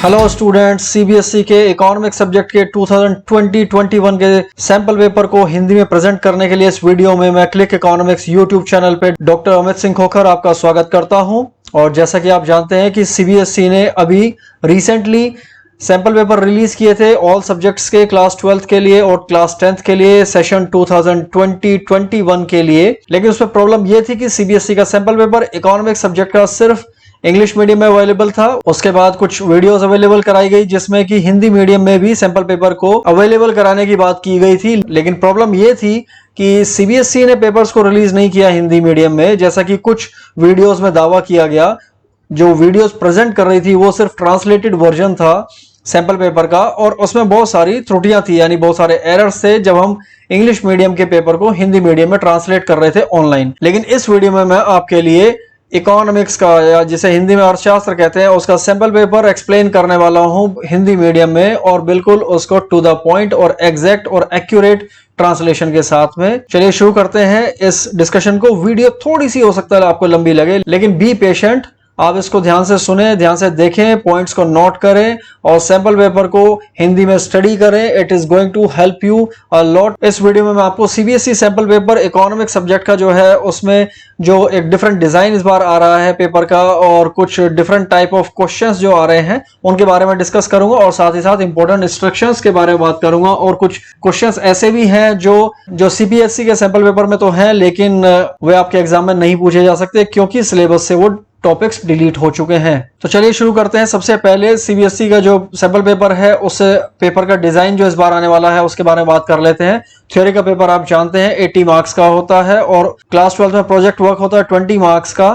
Hello students, CBSE के economic subject के 2020-21 के सैंपल पेपर को हिंदी में प्रेजेंट करने के लिए इस वीडियो में मैं क्लिक इकोनॉमिक्स यूट्यूब चैनल पे डॉक्टर अमित सिंह खोखर आपका स्वागत करता हूं। और जैसा कि आप जानते हैं कि सीबीएसई ने अभी रिसेंटली सैंपल पेपर रिलीज किए थे ऑल सब्जेक्ट्स के, क्लास 12th के लिए और क्लास 10th के लिए, सेशन 2020-21 के लिए। लेकिन उसमें प्रॉब्लम यह थी कि सीबीएसई का सैंपल पेपर इकोनॉमिक सब्जेक्ट का सिर्फ इंग्लिश मीडियम में अवेलेबल था। उसके बाद कुछ वीडियोस अवेलेबल कराई गई जिसमें कि हिंदी मीडियम में भी सैंपल पेपर को अवेलेबल कराने की बात की गई थी। लेकिन प्रॉब्लम ये थी कि सीबीएसई ने पेपर्स को रिलीज नहीं किया हिंदी मीडियम में, जैसा कि कुछ वीडियोस में दावा किया गया। जो वीडियोस प्रेजेंट कर रही थी वो सिर्फ ट्रांसलेटेड वर्जन था सैंपल पेपर का, और उसमें बहुत सारी त्रुटियां थी, यानी बहुत सारे एरर्स थे जब हम इंग्लिश मीडियम के पेपर को हिंदी मीडियम में ट्रांसलेट कर रहे थे ऑनलाइन। लेकिन इस वीडियो में मैं आपके लिए इकोनॉमिक्स का, या जिसे हिंदी में अर्थशास्त्र कहते हैं, उसका सैंपल पेपर एक्सप्लेन करने वाला हूं हिंदी मीडियम में, और बिल्कुल उसको टू द पॉइंट और एग्जैक्ट और एक्यूरेट ट्रांसलेशन के साथ में। चलिए शुरू करते हैं इस डिस्कशन को। वीडियो थोड़ी सी हो सकता है आपको लंबी लगे, लेकिन बी पेशेंट, आप इसको ध्यान से सुने, ध्यान से देखें, पॉइंट्स को नोट करें और सैंपल पेपर को हिंदी में स्टडी करें। It is going to help you a lot. इस वीडियो में मैं आपको CBSE sample paper economic subject का जो है उसमें जो एक डिफरेंट डिजाइन इस बार आ रहा है पेपर का, और कुछ डिफरेंट टाइप ऑफ क्वेश्चंस जो आ रहे हैं उनके बारे में डिस्कस करूंगा, और साथ ही साथ इंपॉर्टेंट इंस्ट्रक्शंस के बारे में बात करूंगा। और कुछ क्वेश्चंस ऐसे भी हैं जो सीबीएसई के सैंपल पेपर में तो हैं, लेकिन वे आपके एग्जाम में नहीं पूछे जा सकते क्योंकि सिलेबस से वो टॉपिक्स डिलीट हो चुके हैं। तो चलिए शुरू करते हैं। सबसे पहले सीबीएसई का जो सैंपल पेपर है उस पेपर का डिजाइन जो इस बार आने वाला है उसके बारे में बात कर लेते हैं। थ्योरी का पेपर आप जानते हैं 80 मार्क्स का होता है, और क्लास 12 में प्रोजेक्ट वर्क होता है 20 मार्क्स का।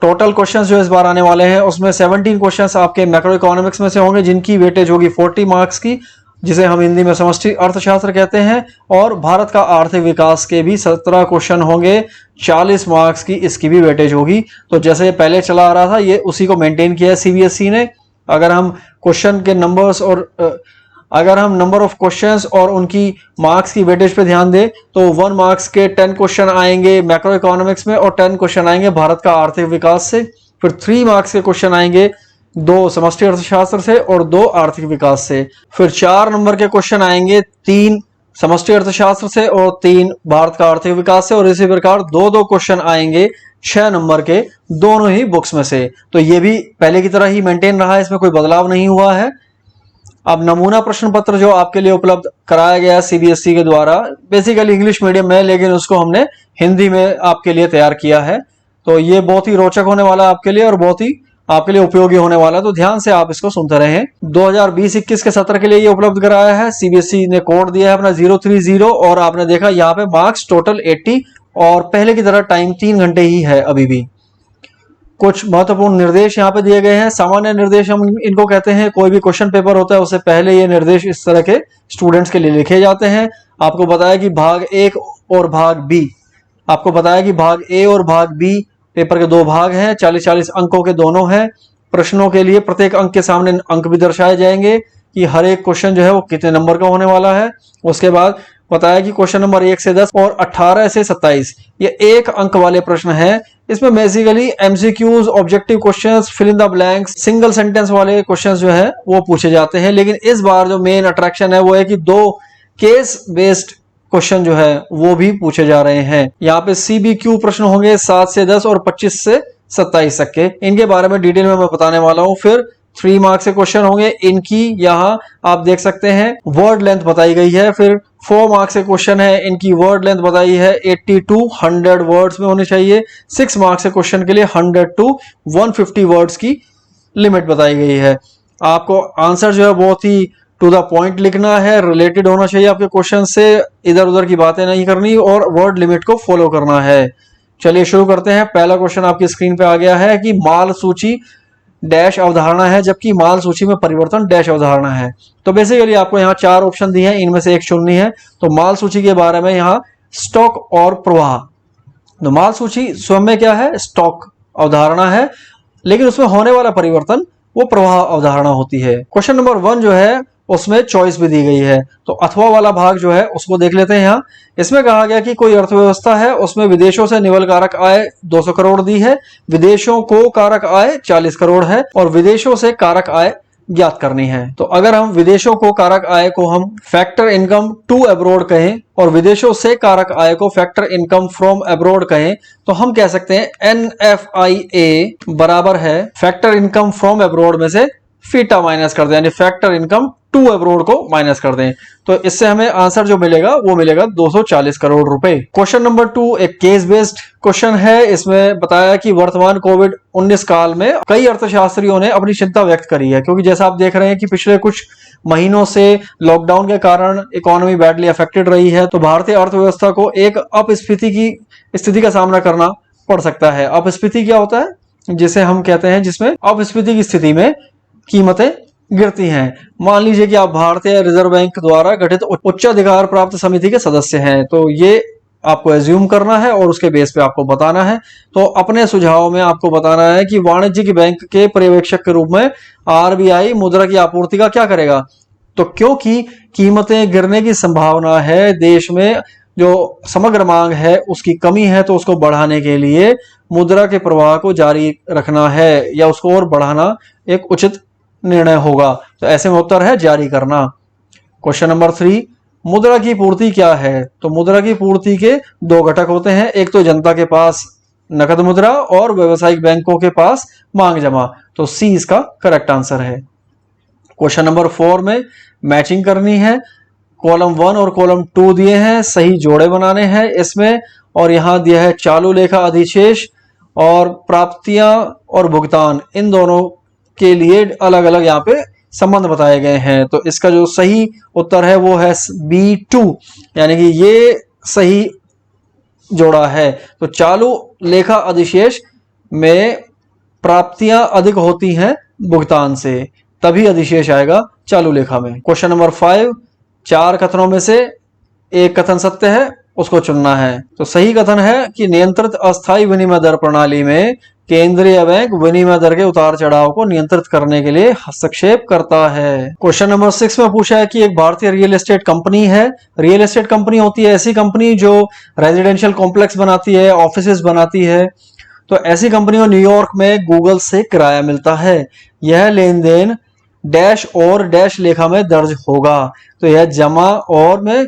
टोटल क्वेश्चंस जो इस बार आने वाले हैं उसमें 17 क्वेश्चंस आपके मैक्रो इकोनॉमिक्स में से होंगे, जिनकी वेटेज होगी 40 मार्क्स की, जिसे हम हिंदी में समष्टि अर्थशास्त्र कहते हैं। और भारत का आर्थिक विकास के भी 17 क्वेश्चन होंगे, 40 मार्क्स की इसकी भी वेटेज होगी। तो जैसे पहले चला आ रहा था ये उसी को मेंटेन किया है सीबीएसई ने। अगर हम क्वेश्चन के नंबर्स और अगर हम नंबर ऑफ क्वेश्चंस और उनकी मार्क्स की वेटेज पे ध्यान दें तो 1 मार्क्स के 10 क्वेश्चन आएंगे मैक्रो इकोनॉमिक्स में, और 10 क्वेश्चन आएंगे भारत का आर्थिक विकास से। फिर 3 मार्क्स के क्वेश्चन आएंगे 2 समष्टि अर्थशास्त्र से और 2 आर्थिक विकास से। फिर 4 नंबर के क्वेश्चन आएंगे 3 समष्टि अर्थशास्त्र से और 3 भारत का आर्थिक विकास से, और इसी प्रकार 2-2 क्वेश्चन आएंगे 6 नंबर के दोनों ही बुक्स में से। तो ये भी पहले की तरह ही मेंटेन रहा है, इसमें कोई बदलाव नहीं हुआ है। अब नमूना प्रश्न पत्र जो आपके लिए उपलब्ध कराया गया सीबीएसई के द्वारा, बेसिकली इंग्लिश मीडियम में, लेकिन उसको हमने हिंदी में आपके लिए तैयार किया है। तो ये बहुत ही रोचक होने वाला है आपके लिए और बहुत ही आपके लिए उपयोगी होने वाला है, तो ध्यान से आप इसको सुनते रहें। 2020-21 के सत्र के लिए ये उपलब्ध कराया है। सीबीएसई ने कोड दिया है अपना 030, और आपने देखा यहाँ पे मार्क्स टोटल 80, और पहले की तरह टाइम 3 घंटे ही है अभी भी। कुछ महत्वपूर्ण निर्देश यहाँ पे दिए गए हैं। सामान्य निर्देश हम इनको कहते हैं। कोई भी क्वेश्चन पेपर होता है उससे पहले ये निर्देश इस तरह के स्टूडेंट्स के लिए लिखे जाते हैं। आपको बताया कि भाग 1 और भाग बी, आपको बताया कि भाग ए और भाग बी पेपर के 2 भाग हैं, 40-40 अंकों के दोनों हैं। प्रश्नों के लिए प्रत्येक अंक के सामने अंक भी दर्शाए जाएंगे कि हर एक क्वेश्चन जो है वो कितने नंबर का होने वाला है। उसके बाद बताया कि क्वेश्चन नंबर 1 से 10 और 18 से 27 ये 1 अंक वाले प्रश्न हैं। इसमें basically MCQs, objective questions, fill in the blanks, single sentence वाले क्वेश्चंस जो है वो पूछे जाते हैं। लेकिन इस बार जो मेन अट्रैक्शन है वो है कि 2 केस बेस्ड क्वेश्चन जो है वो भी पूछे जा रहे हैं। यहाँ पे सीबीक्यू प्रश्न होंगे 7 से 10 और 25 से 27 तक के। इनके बारे में डिटेल में मैं बताने वाला हूँ। फिर 3 मार्क्स के क्वेश्चन होंगे, इनकी यहाँ आप देख सकते हैं वर्ड लेंथ बताई गई है। फिर 4 मार्क्स के क्वेश्चन है, इनकी वर्ड लेंथ बताई है 80 to 100 वर्ड्स में होनी चाहिए। 6 मार्क्स के क्वेश्चन के लिए 100 to 150 वर्ड्स की लिमिट बताई गई है। आपको आंसर जो है बहुत ही टू द पॉइंट लिखना है, रिलेटेड होना चाहिए आपके क्वेश्चन से, इधर उधर की बातें नहीं करनी, और वर्ड लिमिट को फॉलो करना है। चलिए शुरू करते हैं। पहला क्वेश्चन आपकी स्क्रीन पे आ गया है कि माल सूची डैश अवधारणा है, जबकि माल सूची में परिवर्तन डैश अवधारणा है। तो बेसिकली आपको यहाँ 4 ऑप्शन दिए हैं, इनमें से एक चुननी है। तो माल सूची के बारे में यहाँ स्टॉक और प्रवाह। तो माल सूची स्वयं में क्या है, स्टॉक अवधारणा है, लेकिन उसमें होने वाला परिवर्तन वो प्रवाह अवधारणा होती है। क्वेश्चन नंबर 1 जो है उसमें चॉइस भी दी गई है। तो अथवा वाला भाग जो है उसको देख लेते हैं। यहाँ इसमें कहा गया कि कोई अर्थव्यवस्था है, उसमें विदेशों से निवल कारक आय 200 करोड़ दी है, विदेशों को कारक आय 40 करोड़ है, और विदेशों से कारक आय ज्ञात करनी है। तो अगर हम विदेशों को कारक आय को हम फैक्टर इनकम टू अब्रोड कहें और विदेशों से कारक आय को फैक्टर इनकम फ्रॉम अब्रोड कहें तो हम कह सकते हैं NFIA बराबर है फैक्टर इनकम फ्रॉम अब्रोड में से फीटा माइनस कर दें, यानी फैक्टर इनकम टू अब्रोड को माइनस कर दें। तो इससे हमें आंसर जो मिलेगा वो मिलेगा 240 करोड़ रुपए। क्वेश्चन नंबर 2 एक केस बेस्ड क्वेश्चन है। इसमें बताया कि वर्तमान कोविड-19 काल में कई अर्थशास्त्रियों ने अपनी चिंता व्यक्त करी है, क्योंकि जैसा आप देख रहे हैं कि पिछले कुछ महीनों से लॉकडाउन के कारण इकोनॉमी बैडली अफेक्टेड रही है। तो भारतीय अर्थव्यवस्था को एक अपस्फीति की स्थिति का सामना करना पड़ सकता है। अपस्फीति क्या होता है? जिसे हम कहते हैं जिसमें अपस्फीति की स्थिति में कीमतें गिरती हैं। मान लीजिए कि आप भारतीय रिजर्व बैंक द्वारा गठित उच्चाधिकार प्राप्त समिति के सदस्य हैं, तो ये आपको एज्यूम करना है और उसके बेस पे आपको बताना है। तो अपने सुझाव में आपको बताना है कि वाणिज्यिक बैंक के पर्यवेक्षक के रूप में RBI मुद्रा की आपूर्ति का क्या करेगा। तो क्योंकि कीमतें गिरने की संभावना है, देश में जो समग्र मांग है उसकी कमी है, तो उसको बढ़ाने के लिए मुद्रा के प्रवाह को जारी रखना है या उसको और बढ़ाना एक उचित निर्णय होगा। तो ऐसे में उत्तर है जारी करना। क्वेश्चन नंबर 3 मुद्रा की पूर्ति क्या है? तो मुद्रा की पूर्ति के दो घटक होते हैं, एक तो जनता के पास नकद मुद्रा और व्यावसायिक बैंकों के पास मांग जमा। तो सी इसका करेक्ट आंसर है। क्वेश्चन नंबर 4 में मैचिंग करनी है। कॉलम 1 और कॉलम 2 दिए हैं, सही जोड़े बनाने हैं इसमें, और यहां दिया है चालू लेखा अधिशेष और प्राप्तियां और भुगतान, इन दोनों के लिए अलग अलग यहाँ पे संबंध बताए गए हैं। तो इसका जो सही उत्तर है वो है B2, यानी कि ये सही जोड़ा है। तो चालू लेखा अधिशेष में प्राप्तियां अधिक होती हैं भुगतान से, तभी अधिशेष आएगा चालू लेखा में। क्वेश्चन नंबर 5 4 कथनों में से एक कथन सत्य है, उसको चुनना है। तो सही कथन है कि नियंत्रित अस्थायी विनिमय दर प्रणाली में केंद्रीय बैंक विनिमय दर के उतार चढ़ाव को नियंत्रित करने के लिए हस्तक्षेप करता है। क्वेश्चन नंबर 6 में पूछा है कि एक भारतीय रियल एस्टेट कंपनी है। रियल एस्टेट कंपनी होती है ऐसी कंपनी जो रेजिडेंशियल कॉम्प्लेक्स बनाती है, ऑफिसेज बनाती है। तो ऐसी कंपनी को न्यूयॉर्क में गूगल से किराया मिलता है। यह लेन देन डैश और डैश लेखा में दर्ज होगा। तो यह जमा और में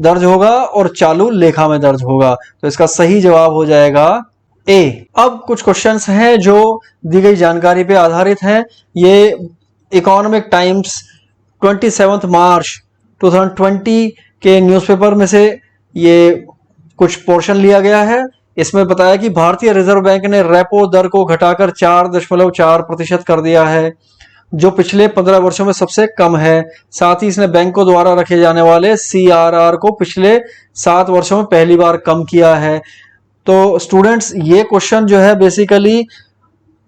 दर्ज होगा और चालू लेखा में दर्ज होगा। तो इसका सही जवाब हो जाएगा ए। अब कुछ क्वेश्चंस हैं जो दी गई जानकारी पे आधारित हैं। ये इकोनॉमिक टाइम्स 27 मार्च 2020 के न्यूज़पेपर में से ये कुछ पोर्शन लिया गया है। इसमें बताया कि भारतीय रिजर्व बैंक ने रेपो दर को घटाकर 4.4% कर दिया है, जो पिछले 15 वर्षों में सबसे कम है। साथ ही इसने बैंकों द्वारा रखे जाने वाले CRR को पिछले 7 वर्षों में पहली बार कम किया है। तो स्टूडेंट्स, ये क्वेश्चन जो है बेसिकली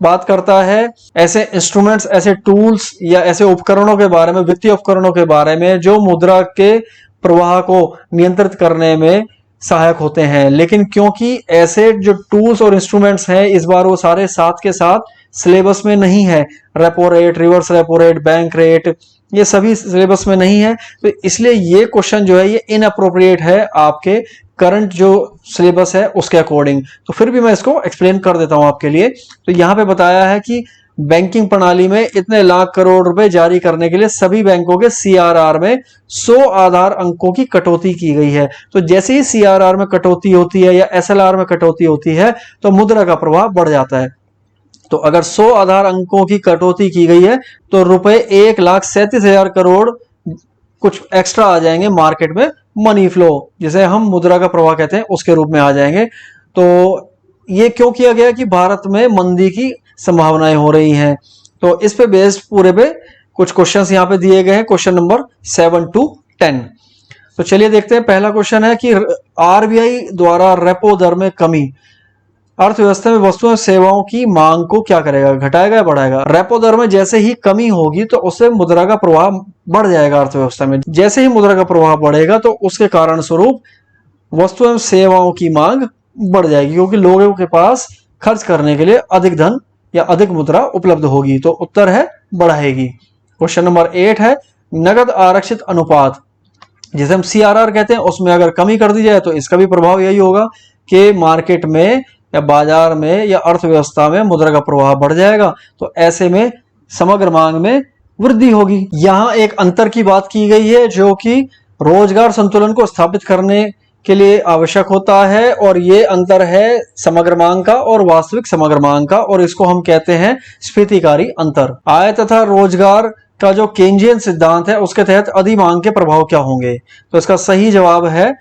बात करता है ऐसे इंस्ट्रूमेंट्स, ऐसे टूल्स या ऐसे उपकरणों के बारे में, वित्तीय उपकरणों के बारे में जो मुद्रा के प्रवाह को नियंत्रित करने में सहायक होते हैं। लेकिन क्योंकि ऐसे जो टूल्स और इंस्ट्रूमेंट्स हैं इस बार वो सारे साथ के साथ सिलेबस में नहीं है। Repo rate, reverse repo rate, bank rate, ये सभी सिलेबस में नहीं है। तो इसलिए ये क्वेश्चन जो है ये इनअप्रोप्रिएट है आपके करंट जो सिलेबस है उसके अकॉर्डिंग। तो फिर भी मैं इसको एक्सप्लेन कर देता हूं आपके लिए। तो यहां पे बताया है कि बैंकिंग प्रणाली में इतने लाख करोड़ रुपए जारी करने के लिए सभी बैंकों के CRR में 100 आधार अंकों की कटौती की गई है। तो जैसे ही CRR में कटौती होती है या SLR में कटौती होती है तो मुद्रा का प्रवाह बढ़ जाता है। तो अगर 100 आधार अंकों की कटौती की गई है तो रुपए 1,37,000 करोड़ कुछ एक्स्ट्रा आ जाएंगे मार्केट में, मनी फ्लो जिसे हम मुद्रा का प्रवाह कहते हैं उसके रूप में आ जाएंगे। तो ये क्यों किया गया कि भारत में मंदी की संभावनाएं हो रही हैं। तो इस पे बेस्ड पूरे पे कुछ क्वेश्चंस यहाँ पे दिए गए हैं, क्वेश्चन नंबर 7 to 10। तो चलिए देखते हैं। पहला क्वेश्चन है कि RBI द्वारा रेपो दर में कमी अर्थव्यवस्था में वस्तुओं और सेवाओं की मांग को क्या करेगा, घटाएगा या बढ़ाएगा। रेपो दर में जैसे ही कमी होगी तो उससे मुद्रा का प्रवाह बढ़ जाएगा अर्थव्यवस्था में। जैसे ही मुद्रा का प्रवाह बढ़ेगा तो उसके कारण स्वरूप वस्तु एवं सेवाओं की मांग बढ़ जाएगी, क्योंकि लोगों के पास खर्च करने के लिए अधिक धन या अधिक मुद्रा उपलब्ध होगी। तो उत्तर है बढ़ाएगी। क्वेश्चन नंबर 8 है नगद आरक्षित अनुपात, जिसे हम CRR कहते हैं, उसमें अगर कमी कर दी जाए तो इसका भी प्रभाव यही होगा कि मार्केट में या बाजार में या अर्थव्यवस्था में मुद्रा का प्रवाह बढ़ जाएगा। तो ऐसे में समग्र मांग में वृद्धि होगी। यहाँ एक अंतर की बात की गई है जो कि रोजगार संतुलन को स्थापित करने के लिए आवश्यक होता है, और ये अंतर है समग्र मांग का और वास्तविक समग्र मांग का, और इसको हम कहते हैं स्फीतिकारी अंतर। आय तथा रोजगार का जो केंद्रीय सिद्धांत है उसके तहत अधिमांग के प्रभाव क्या होंगे? तो इसका सही जवाब है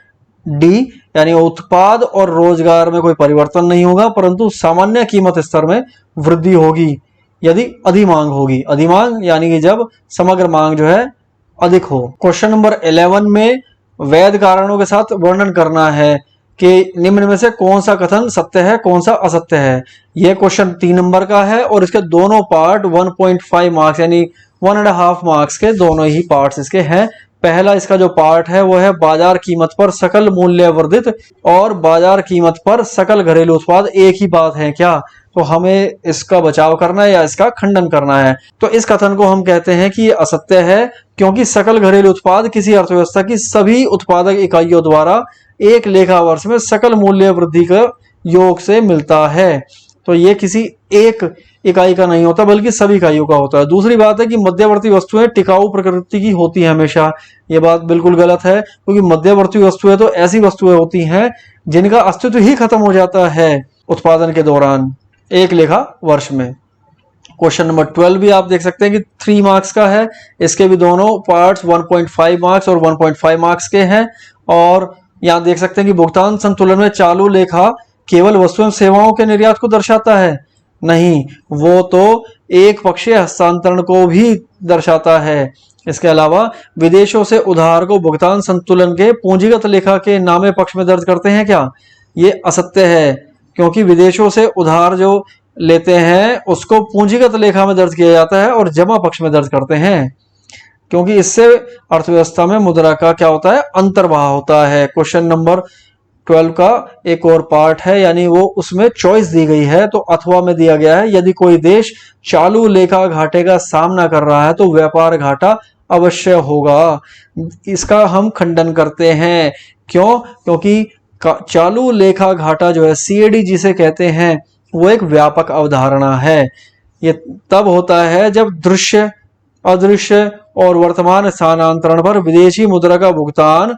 डी, यानी उत्पाद और रोजगार में कोई परिवर्तन नहीं होगा, परंतु सामान्य कीमत स्तर में वृद्धि होगी यदि अधिमांग होगी। अधिमांग यानी कि जब समग्र मांग जो है अधिक हो। क्वेश्चन नंबर 11 में वैध कारणों के साथ वर्णन करना है कि निम्न में से कौन सा कथन सत्य है, कौन सा असत्य है। यह क्वेश्चन 3 नंबर का है और इसके दोनों पार्ट 1.5 मार्क्स यानी 1.5 मार्क्स के दोनों ही पार्ट्स इसके हैं। पहला इसका जो पार्ट है वो है बाजार कीमत पर सकल मूल्य वर्धित और बाजार कीमत पर सकल घरेलू उत्पाद एक ही बात है क्या? तो हमें इसका बचाव करना है या इसका खंडन करना है। तो इस कथन को हम कहते हैं कि ये असत्य है, क्योंकि सकल घरेलू उत्पाद किसी अर्थव्यवस्था की सभी उत्पादक इकाइयों द्वारा एक लेखा वर्ष में सकल मूल्य वृद्धि का योग से मिलता है। तो ये किसी एक इकाई का नहीं होता बल्कि सभी इकाइयों का होता है। दूसरी बात है कि मध्यवर्ती वस्तुएं टिकाऊ प्रकृति की होती हैं हमेशा। ये बात बिल्कुल गलत है, क्योंकि मध्यवर्ती वस्तुएं तो ऐसी वस्तुएं होती हैं जिनका अस्तित्व ही खत्म हो जाता है उत्पादन के दौरान एक लेखा वर्ष में। क्वेश्चन नंबर 12 भी आप देख सकते हैं कि 3 मार्क्स का है। इसके भी दोनों पार्ट्स 1.5 मार्क्स और 1.5 मार्क्स के हैं। और यहाँ देख सकते हैं कि भुगतान संतुलन में चालू लेखा केवल वस्तु एवं सेवाओं के निर्यात को दर्शाता है? नहीं, वो तो एक पक्षीय हस्तांतरण को भी दर्शाता है। इसके अलावा विदेशों से उधार को भुगतान संतुलन के पूंजीगत लेखा के नामे पक्ष में दर्ज करते हैं क्या? ये असत्य है, क्योंकि विदेशों से उधार जो लेते हैं उसको पूंजीगत लेखा में दर्ज किया जाता है और जमा पक्ष में दर्ज करते हैं, क्योंकि इससे अर्थव्यवस्था में मुद्रा का क्या होता है? अंतर्वाह होता है। क्वेश्चन नंबर 12 का एक और पार्ट है, यानी वो उसमें चॉइस दी गई है, तो अथवा में दिया गया है यदि कोई देश चालू लेखा घाटे का सामना कर रहा है तो व्यापार घाटा अवश्य होगा। इसका हम खंडन करते हैं। क्यों? क्योंकि चालू लेखा घाटा जो है CAD जिसे कहते हैं वो एक व्यापक अवधारणा है। ये तब होता है जब दृश्य, अदृश्य और वर्तमान स्थानांतरण पर विदेशी मुद्रा का भुगतान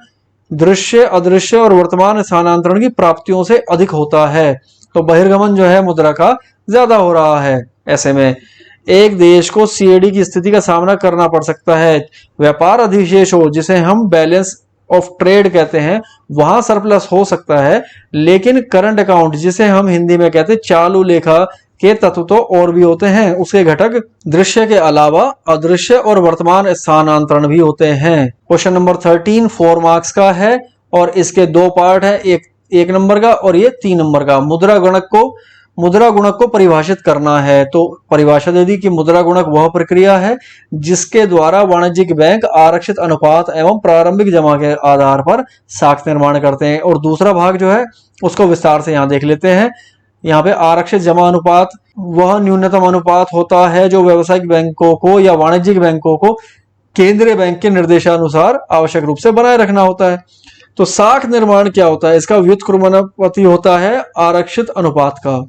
दृश्य, अदृश्य और वर्तमान स्थानांतरण की प्राप्तियों से अधिक होता है। तो बहिर्गमन जो है मुद्रा का ज्यादा हो रहा है। ऐसे में एक देश को CAD की स्थिति का सामना करना पड़ सकता है। व्यापार अधिशेष हो जिसे हम बैलेंस ऑफ ट्रेड कहते हैं, वहां सरप्लस हो सकता है, लेकिन करंट अकाउंट जिसे हम हिंदी में कहते हैं चालू लेखा के तत्व तो और भी होते हैं। उसके घटक दृश्य के अलावा अदृश्य और वर्तमान स्थानांतरण भी होते हैं। क्वेश्चन नंबर 13 4 मार्क्स का है और इसके 2 पार्ट है, एक नंबर का और ये 3 नंबर का। मुद्रा गुणक को परिभाषित करना है। तो परिभाषा दे दी कि मुद्रा गुणक वह प्रक्रिया है जिसके द्वारा वाणिज्यिक बैंक आरक्षित अनुपात एवं प्रारंभिक जमा के आधार पर साख निर्माण करते हैं। और दूसरा भाग जो है उसको विस्तार से यहाँ देख लेते हैं। यहाँ पे आरक्षित जमा अनुपात वह न्यूनतम अनुपात होता है जो व्यावसायिक बैंकों को या वाणिज्यिक बैंकों को केंद्रीय बैंक के निर्देशानुसार आवश्यक रूप से बनाए रखना होता है। तो साख निर्माण क्या होता है? इसका व्युत्क्रमानुपाती होता है आरक्षित अनुपात का।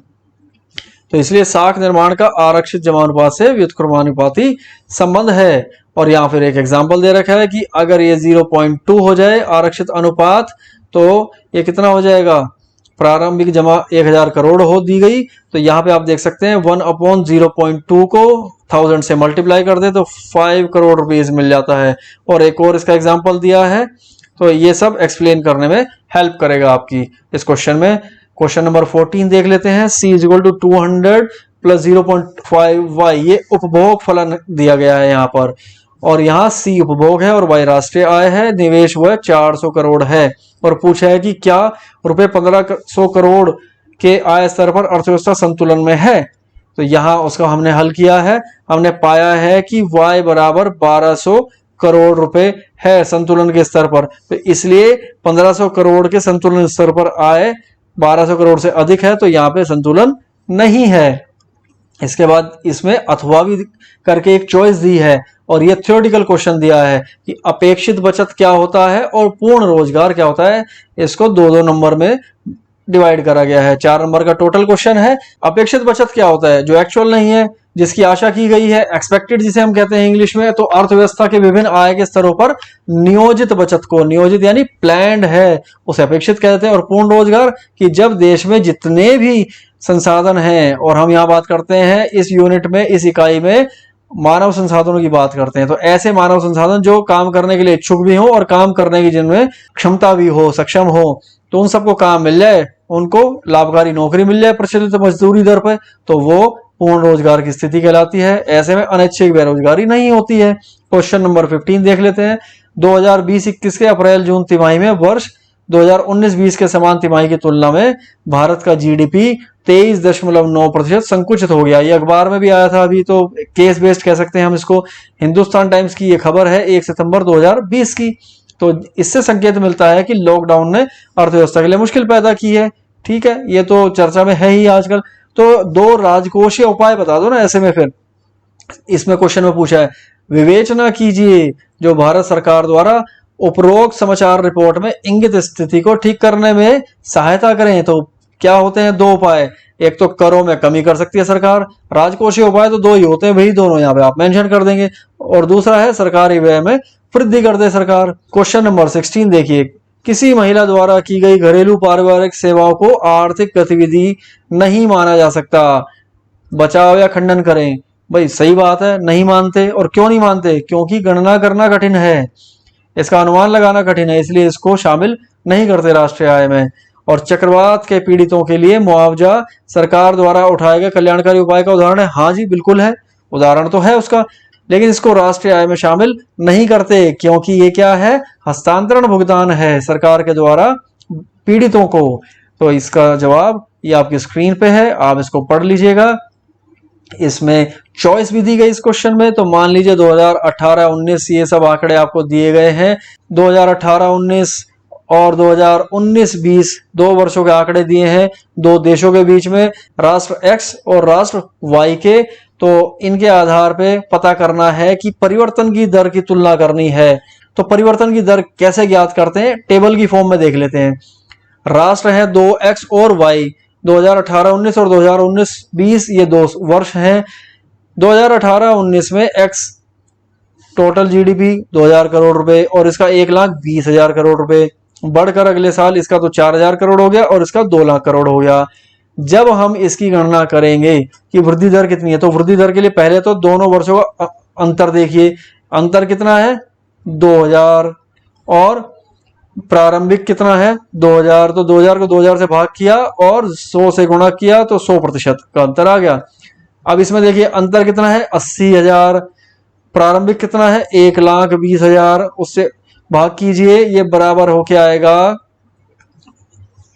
तो इसलिए साख निर्माण का आरक्षित जमानुपात से व्युत्क्रमानुपाती संबंध है। और यहाँ फिर एक एग्जांपल दे रखा है कि अगर ये 0.2 हो जाए आरक्षित अनुपात तो ये कितना हो जाएगा? प्रारंभिक जमा 1000 करोड़ हो दी गई। तो यहाँ पे आप देख सकते हैं 1/0.2 को 1000 से मल्टीप्लाई कर दे तो 5 करोड़ रुपीज मिल जाता है। और एक और इसका एग्जांपल दिया है, तो ये सब एक्सप्लेन करने में हेल्प करेगा आपकी इस क्वेश्चन में। क्वेश्चन नंबर 14 देख लेते हैं। C = 200 + 0.5y ये उपभोग फलन दिया गया है यहाँ पर, और यहाँ C उपभोग है और Y राष्ट्रीय आय है। निवेश वह 400 करोड़ है और पूछा है कि क्या रुपए 1500 करोड़ के आय स्तर पर अर्थव्यवस्था संतुलन में है। तो यहाँ उसका हमने हल किया है। हमने पाया है कि Y बराबर 1200 करोड़ रुपए है संतुलन के स्तर पर, तो इसलिए 1500 करोड़ के संतुलन स्तर पर आय 1200 करोड़ से अधिक है, तो यहाँ पे संतुलन नहीं है। इसके बाद इसमें अथवा भी करके एक चॉइस दी है और ये थ्योरेटिकल क्वेश्चन दिया है कि अपेक्षित बचत क्या होता है और पूर्ण रोजगार क्या होता है। इसको 2-2 नंबर में डिवाइड करा गया है। 4 नंबर का टोटल क्वेश्चन है। अपेक्षित बचत क्या होता है? जो एक्चुअल नहीं है, जिसकी आशा की गई है, एक्सपेक्टेड जिसे हम कहते हैं इंग्लिश में, तो अर्थव्यवस्था के विभिन्न आय के स्तरों पर नियोजित बचत को, नियोजित यानी प्लान्ड है, उसे अपेक्षित कहते हैं। और पूर्ण रोजगार कि जब देश में जितने भी संसाधन हैं, और हम यहाँ बात करते हैं इस यूनिट में, इस इकाई में मानव संसाधनों की बात करते हैं, तो ऐसे मानव संसाधन जो काम करने के लिए इच्छुक भी हो और काम करने की जिनमें क्षमता भी हो, सक्षम हो, तो उन सबको काम मिल जाए, उनको लाभकारी नौकरी मिल जाए प्रचलित मजदूरी दर पर, तो वो पूर्ण रोजगार की स्थिति कहलाती है। ऐसे में अनैच्छिक बेरोजगारी नहीं होती है। क्वेश्चन नंबर 15 देख लेते हैं। 2020-21 के अप्रैल जून तिमाही में वर्ष 2019-20 के समान तिमाही की तुलना में भारत का जीडीपी 23.9% संकुचित हो गया। ये अखबार में भी आया था, अभी तो केस बेस्ड कह सकते हैं हम इसको। हिंदुस्तान टाइम्स की ये खबर है 1 सितंबर 2020 की। तो इससे संकेत मिलता है कि लॉकडाउन ने अर्थव्यवस्था के लिए मुश्किल पैदा की है। ठीक है, ये तो चर्चा में है ही आजकल। तो दो राजकोषीय उपाय बता दो ना ऐसे में। फिर इसमें क्वेश्चन में पूछा है, विवेचना कीजिए जो भारत सरकार द्वारा उपरोक्त समाचार रिपोर्ट में इंगित स्थिति को ठीक करने में सहायता करें। तो क्या होते हैं दो उपाय? एक तो करों में कमी कर सकती है सरकार, राजकोषीय उपाय तो दो ही होते हैं, वही दोनों यहाँ पे आप मेंशन कर देंगे। और दूसरा है सरकारी व्यय में वृद्धि कर दे सरकार। क्वेश्चन नंबर 16 देखिए, किसी महिला द्वारा की गई घरेलू पारिवारिक सेवाओं को आर्थिक गतिविधि नहीं माना जा सकता, बचाव या खंडन करें। भाई सही बात है, नहीं मानते। और क्यों नहीं मानते? क्योंकि गणना करना कठिन है, इसका अनुमान लगाना कठिन है, इसलिए इसको शामिल नहीं करते राष्ट्रीय आय में। और चक्रवात के पीड़ितों के लिए मुआवजा सरकार द्वारा उठाए गए कल्याणकारी उपाय का उदाहरण है। हाँ जी बिल्कुल है, उदाहरण तो है उसका, लेकिन इसको राष्ट्रीय आय में शामिल नहीं करते क्योंकि ये क्या है? हस्तांतरण भुगतान है सरकार के द्वारा पीड़ितों को। तो इसका जवाब ये आपकी स्क्रीन पे है, आप इसको पढ़ लीजिएगा। इसमें चॉइस भी दी गई इस क्वेश्चन में। तो मान लीजिए 2018-19 ये सब आंकड़े आपको दिए गए हैं। 2018-19 और 2019-20 दो वर्षों के आंकड़े दिए हैं दो देशों के बीच में, राष्ट्र एक्स और राष्ट्र वाई के। तो इनके आधार पे पता करना है कि परिवर्तन की दर की तुलना करनी है। तो परिवर्तन की दर कैसे ज्ञात करते हैं? टेबल की फॉर्म में देख लेते हैं। राष्ट्र है 2x और y, 2018-19 और 2019-20 ये दो वर्ष हैं। 2018-19 में x टोटल जीडीपी 2000 करोड़ रुपए और इसका 1,20,000 करोड़ रुपए, बढ़कर अगले साल इसका तो 4000 करोड़ हो गया और इसका 2 लाख करोड़ हो गया। जब हम इसकी गणना करेंगे कि वृद्धि दर कितनी है, तो वृद्धि दर के लिए पहले तो दोनों वर्षों का अंतर देखिए। अंतर कितना है? 2000। और प्रारंभिक कितना है? 2000। तो 2000 को 2000 से भाग किया और 100 से गुणा किया तो 100% का अंतर आ गया। अब इसमें देखिए अंतर कितना है? 80,000। प्रारंभिक कितना है? 1,20,000। उससे भाग कीजिए, ये बराबर होके आएगा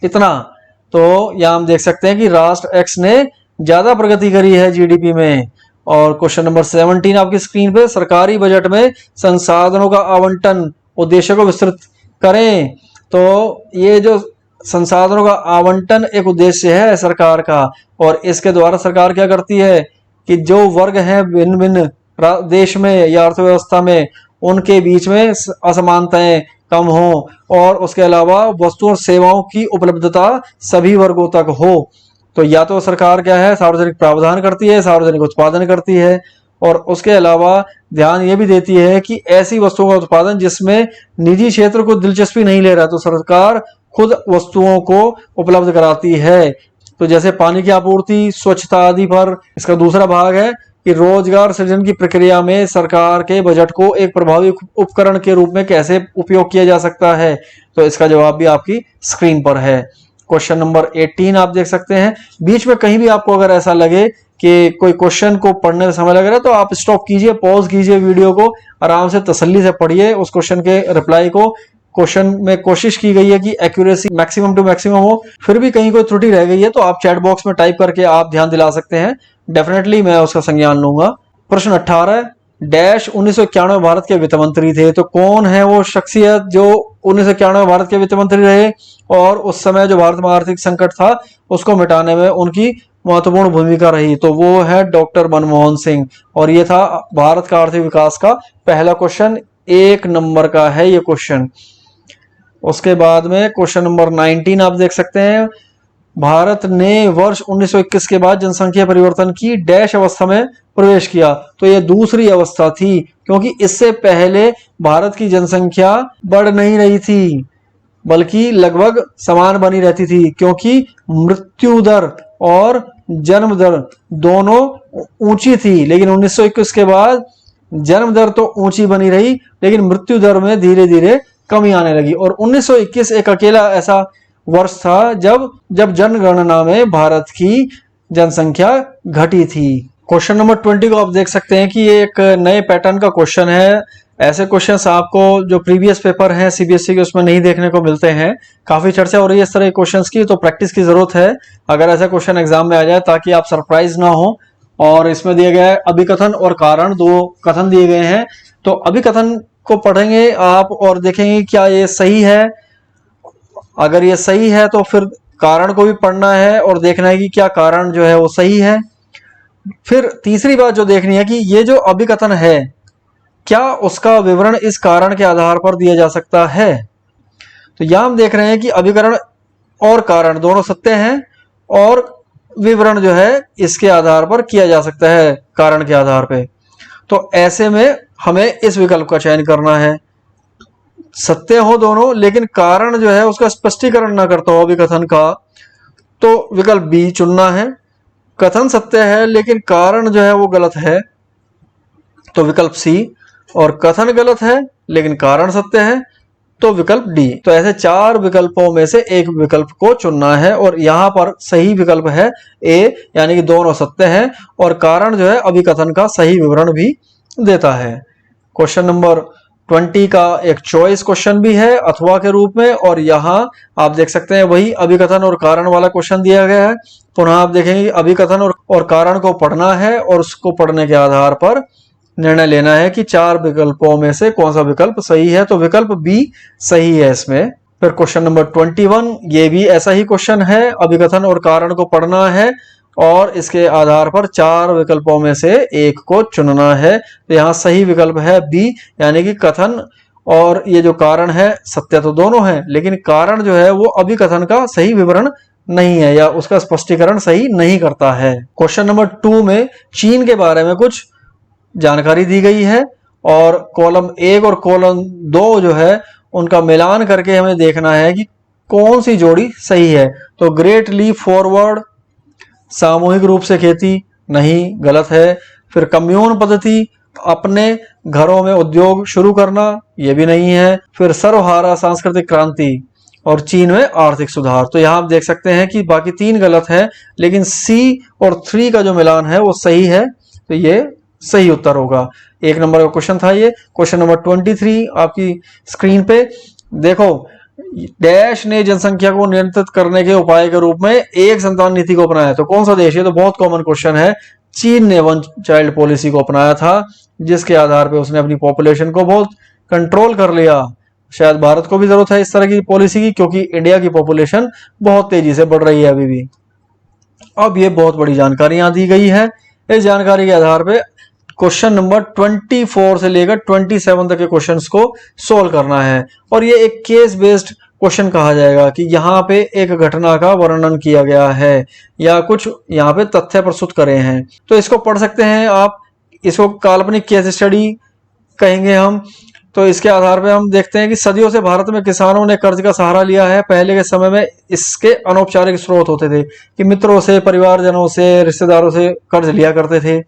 इतना। तो यहां हम देख सकते हैं कि राष्ट्र एक्स ने ज्यादा प्रगति करी है जीडीपी में। और क्वेश्चन नंबर 17 आपकी स्क्रीन पे, सरकारी बजट में संसाधनों का आवंटन उद्देश्य को विस्तृत करें। तो ये जो संसाधनों का आवंटन एक उद्देश्य है सरकार का, और इसके द्वारा सरकार क्या करती है कि जो वर्ग हैं भिन्न भिन्न देश में या अर्थव्यवस्था में, उनके बीच में असमानताएं कम हो, और उसके अलावा वस्तु और सेवाओं की उपलब्धता सभी वर्गों तक हो। तो या तो सरकार क्या है? सार्वजनिक प्रावधान करती है, सार्वजनिक उत्पादन करती है, और उसके अलावा ध्यान ये भी देती है कि ऐसी वस्तुओं का उत्पादन जिसमें निजी क्षेत्र को दिलचस्पी नहीं ले रहा, तो सरकार खुद वस्तुओं को उपलब्ध कराती है। तो जैसे पानी की आपूर्ति, स्वच्छता आदि पर। इसका दूसरा भाग है कि रोजगार सृजन की प्रक्रिया में सरकार के बजट को एक प्रभावी उपकरण के रूप में कैसे उपयोग किया जा सकता है। तो इसका जवाब भी आपकी स्क्रीन पर है। क्वेश्चन नंबर 18 आप देख सकते हैं। बीच में कहीं भी आपको अगर ऐसा लगे कि कोई क्वेश्चन को पढ़ने में समय लग रहा है, तो आप स्टॉप कीजिए, पॉज कीजिए वीडियो को, आराम से तसल्ली से पढ़िए उस क्वेश्चन के रिप्लाई को। क्वेश्चन में कोशिश की गई है कि एक्यूरेसी मैक्सिमम टू मैक्सिमम हो। फिर भी कहीं कोई त्रुटि रह गई है तो आप चैट बॉक्स में टाइप करके आप ध्यान दिला सकते हैं, डेफिनेटली मैं उसका संज्ञान लूंगा। प्रश्न 18 डैश 1991 भारत के वित्त मंत्री थे। तो कौन है वो शख्सियत जो 1991 भारत के वित्त मंत्री रहे और उस समय जो भारत में आर्थिक संकट था उसको मिटाने में उनकी महत्वपूर्ण भूमिका रही? तो वो है डॉक्टर मनमोहन सिंह। और ये था भारत का आर्थिक विकास का पहला क्वेश्चन, 1 नंबर का है ये क्वेश्चन। उसके बाद में क्वेश्चन नंबर 19 आप देख सकते हैं। भारत ने वर्ष 1921 के बाद जनसंख्या परिवर्तन की डैश अवस्था में प्रवेश किया। तो ये दूसरी अवस्था थी, क्योंकि इससे पहले भारत की जनसंख्या बढ़ नहीं रही थी, बल्कि लगभग समान बनी रहती थी, क्योंकि मृत्यु दर और जन्म दर दोनों ऊंची थी। लेकिन 1921 के बाद जन्म दर तो ऊंची बनी रही, लेकिन मृत्यु दर में धीरे धीरे कमी आने लगी। और 1921 एक अकेला ऐसा वर्ष था जब जनगणना में भारत की जनसंख्या घटी थी। क्वेश्चन नंबर 20 को आप देख सकते हैं कि ये एक नए पैटर्न का क्वेश्चन है। ऐसे क्वेश्चंस आपको जो प्रीवियस पेपर हैं सीबीएसई के उसमें नहीं देखने को मिलते हैं। काफी चर्चा हो रही है इस तरह के क्वेश्चंस की, तो प्रैक्टिस की जरूरत है अगर ऐसा क्वेश्चन एग्जाम में आ जाए, ताकि आप सरप्राइज ना हो। और इसमें दिया गया है अभिकथन और कारण, दो कथन दिए गए हैं। तो अभिकथन को पढ़ेंगे आप और देखेंगे क्या ये सही है। अगर ये सही है तो फिर कारण को भी पढ़ना है और देखना है कि क्या कारण जो है वो सही है। फिर तीसरी बात जो देखनी है कि ये जो अभिकथन है, क्या उसका विवरण इस कारण के आधार पर दिया जा सकता है। तो यहां हम देख रहे हैं कि अभिकरण और कारण दोनों सत्य हैं, और विवरण जो है इसके आधार पर किया जा सकता है, कारण के आधार पे। तो ऐसे में हमें इस विकल्प का चयन करना है। सत्य हो दोनों, लेकिन कारण जो है उसका स्पष्टीकरण ना करता हो अभिकथन का, तो विकल्प बी चुनना है। कथन सत्य है लेकिन कारण जो है वो गलत है, तो विकल्प सी। और कथन गलत है लेकिन कारण सत्य है, तो विकल्प डी। तो ऐसे 4 विकल्पों में से एक विकल्प को चुनना है, और यहां पर सही विकल्प है ए, यानी कि दोनों सत्य हैं और कारण जो है अभिकथन का सही विवरण भी देता है। क्वेश्चन नंबर 20 का एक चॉइस क्वेश्चन भी है अथवा के रूप में, और यहां आप देख सकते हैं वही अभिकथन और कारण वाला क्वेश्चन दिया गया है। पुनः आप देखेंगे अभिकथन और कारण को पढ़ना है, और उसको पढ़ने के आधार पर निर्णय लेना है कि 4 विकल्पों में से कौन सा विकल्प सही है। तो विकल्प बी सही है इसमें। फिर क्वेश्चन नंबर 21, ये भी ऐसा ही क्वेश्चन है। अभिकथन और कारण को पढ़ना है और इसके आधार पर 4 विकल्पों में से एक को चुनना है। तो यहाँ सही विकल्प है बी, यानी कि कथन और ये जो कारण है सत्य तो दोनों हैं, लेकिन कारण जो है वो अभिकथन का सही विवरण नहीं है या उसका स्पष्टीकरण सही नहीं करता है। क्वेश्चन नंबर 2 में चीन के बारे में कुछ जानकारी दी गई है, और कॉलम 1 और कॉलम 2 जो है उनका मिलान करके हमें देखना है कि कौन सी जोड़ी सही है। तो ग्रेट लीप फॉरवर्ड, सामूहिक रूप से खेती, नहीं, गलत है। फिर कम्यून पद्धति, अपने घरों में उद्योग शुरू करना, यह भी नहीं है। फिर सर्वहारा सांस्कृतिक क्रांति और चीन में आर्थिक सुधार। तो यहां आप देख सकते हैं कि बाकी 3 गलत है, लेकिन सी और 3 का जो मिलान है वो सही है, तो ये सही उत्तर होगा। 1 नंबर का क्वेश्चन था ये। क्वेश्चन नंबर 23 आपकी स्क्रीन पे देखो, डैश ने जनसंख्या को नियंत्रित करने के उपाय के रूप में एक संतान नीति को अपनाया। तो कौन सा देश है? तो बहुत कॉमन क्वेश्चन है। चीन ने 1 चाइल्ड पॉलिसी को अपनाया था, जिसके आधार पे उसने अपनी पॉपुलेशन को बहुत कंट्रोल कर लिया। शायद भारत को भी जरूरत है इस तरह की पॉलिसी की, क्योंकि इंडिया की पॉपुलेशन बहुत तेजी से बढ़ रही है अभी भी। अब ये बहुत बड़ी जानकारी यहां दी गई है। इस जानकारी के आधार पे क्वेश्चन नंबर 24 से लेकर 27 तक के क्वेश्चंस को सोल्व करना है, और ये एक केस बेस्ड क्वेश्चन कहा जाएगा कि यहाँ पे एक घटना का वर्णन किया गया है या कुछ यहाँ पे तथ्य प्रस्तुत करे हैं। तो इसको पढ़ सकते हैं आप, इसको काल्पनिक केस स्टडी कहेंगे हम। तो इसके आधार पे हम देखते हैं कि सदियों से भारत में किसानों ने कर्ज का सहारा लिया है। पहले के समय में इसके अनौपचारिक स्रोत होते थे कि मित्रों से, परिवारजनों से, रिश्तेदारों से कर्ज लिया करते थे।